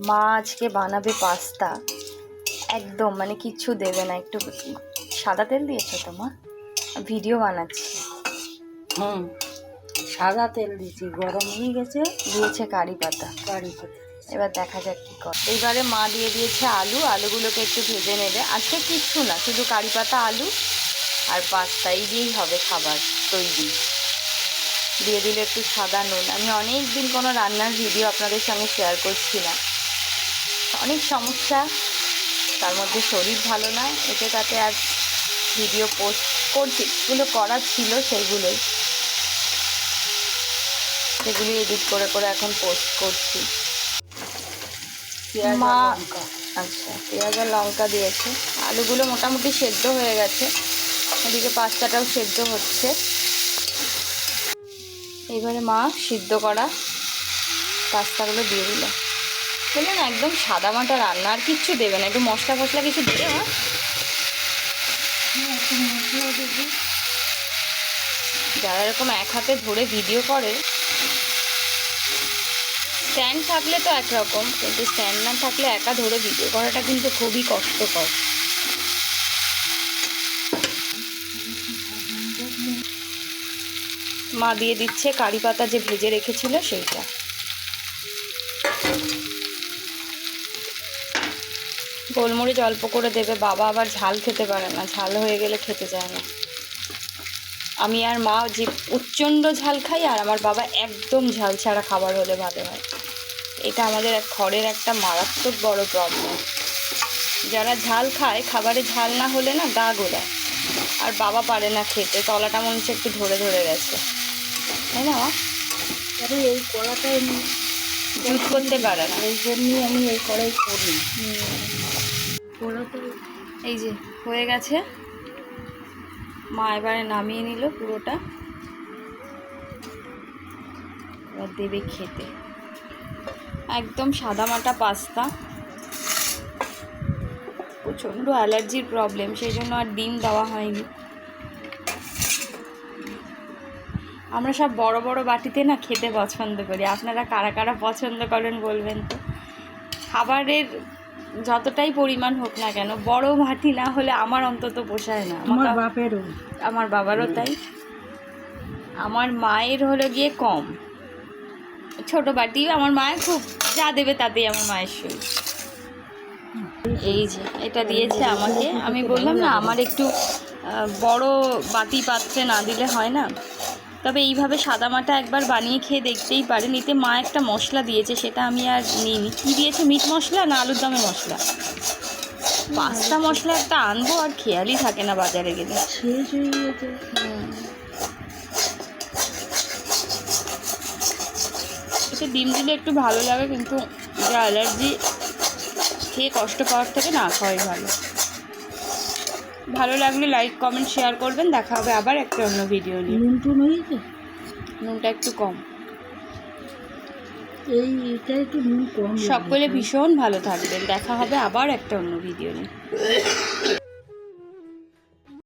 মা আজকে বানাবে পাস্তা, একদম মানে কিচ্ছু দেবে না। একটু সাদা তেল দিয়েছো তো মা? ভিডিও বানাচ্ছি। সাদা তেল দিয়েছি, গরম হয়ে গেছে। দিয়েছে কারি পাতা। এবার দেখা যাক কী করে। এইবারে মা দিয়ে দিয়েছে আলু, আলুগুলোকে একটু ভেজে নেবে। আজকে কিচ্ছু না, শুধু কারি পাতা, আলু আর পাস্তা, এই দিয়েই হবে খাবার তৈরি। দিয়ে দিলে একটু সাদা নুন। আমি অনেক দিন কোনো রান্নার ভিডিও আপনাদের সঙ্গে শেয়ার করছি না, অনেক সমস্যা, তার মধ্যে শরীর ভালো না, এতে তাতে আর ভিডিও পোস্ট করছি। যেগুলো করার ছিল সেগুলি এডিট করে করে এখন পোস্ট করছি। মা আচ্ছা, পেঁয়াজ আর লঙ্কা দিয়েছে। আলুগুলো মোটামুটি সেদ্ধ হয়ে গেছে, এদিকে পাস্তাটাও সেদ্ধ হচ্ছে। এইবারে মা সিদ্ধ করা পাস্তাগুলো দিয়ে দিল। বললেন একদম সাদা মাটা রান্না, আর কিচ্ছু দেবে না। একটু মশলা ফসলা কিছু দেবে মা? যারা এরকম এক হাতে ধরে ভিডিও করে, স্ট্যান্ড থাকলে তো একরকম, কিন্তু স্ট্যান্ড না থাকলে একা ধরে ভিডিও করাটা কিন্তু খুবই কষ্টকর। মা দিয়ে দিচ্ছে কারি পাতা যে ভেজে রেখেছিল সেইটা। গোলমরিচ অল্প করে দেবে, বাবা আবার ঝাল খেতে পারে না, ঝাল হয়ে গেলে খেতে চায় না। আমি আর মা যে প্রচণ্ড ঝাল খাই, আর আমার বাবা একদম ঝাল ছাড়া খাবার হলে ভালো হয়। এটা আমাদের ঘরের একটা মারাত্মক বড় প্রবলেম। যারা ঝাল খায়, খাবারে ঝাল না হলে না গা গোলায়, আর বাবা পারে না খেতে, তলাটা মনে হচ্ছে একটু ধরে ধরে গেছে, তাই না? আরে এই কড়াটা জুত করতে পারে না, এই জন্যই আমি এই কড়াই করি। কড়াটা এই যে হয়ে গেছে। মা এবারে নামিয়ে নিল পুরোটা, এবার দেবে খেতে। একদম সাদামাটা পাস্তা। প্রচণ্ড অ্যালার্জির প্রবলেম, সেই জন্য আর ডিম দেওয়া হয়নি। আমরা সব বড় বড় বাটিতে না খেতে পছন্দ করি। আপনারা কারা কারা পছন্দ করেন বলবেন তো। খাবারের যতটাই পরিমাণ হোক না কেন, বড় বাটি না হলে আমার অন্তত পোষায় না। আমার বাবারও তাই। আমার মায়ের হলো গিয়ে কম, ছোট বাটি। আমার মায়ের খুব, যা দেবে তাতেই আমার মায়ের সই। এই যে এটা দিয়েছে আমাকে। আমি বললাম না, আমার একটু বড় বাটি পাত্রে না দিলে হয় না। তবে এইভাবে সাদামাটা একবার বানিয়ে খেয়ে দেখতেই পারেন। এতে মা একটা মশলা দিয়েছে, সেটা আমি আর নিইনি। কী দিয়েছে, মিট মশলা না আলুর দমের মশলা? পাস্তা মশলা একটা আনবো, আর খেয়ালই থাকে না বাজারে গেলে। শেষ হয়ে গেছে। এতে ডিম দিলে একটু ভালো লাগে, কিন্তু যে অ্যালার্জি, খেয়ে কষ্ট পাওয়ার থেকে না খাওয়াই ভালো। ভালো লাগলে লাইক কমেন্ট শেয়ার করবেন। দেখা হবে আবার একটা অন্য ভিডিও নিয়ে। নুনটা একটু কম, এটা একটু নুন কম। সকলে ভীষণ ভালো থাকবেন। দেখা হবে আবার একটা অন্য ভিডিও নিয়ে।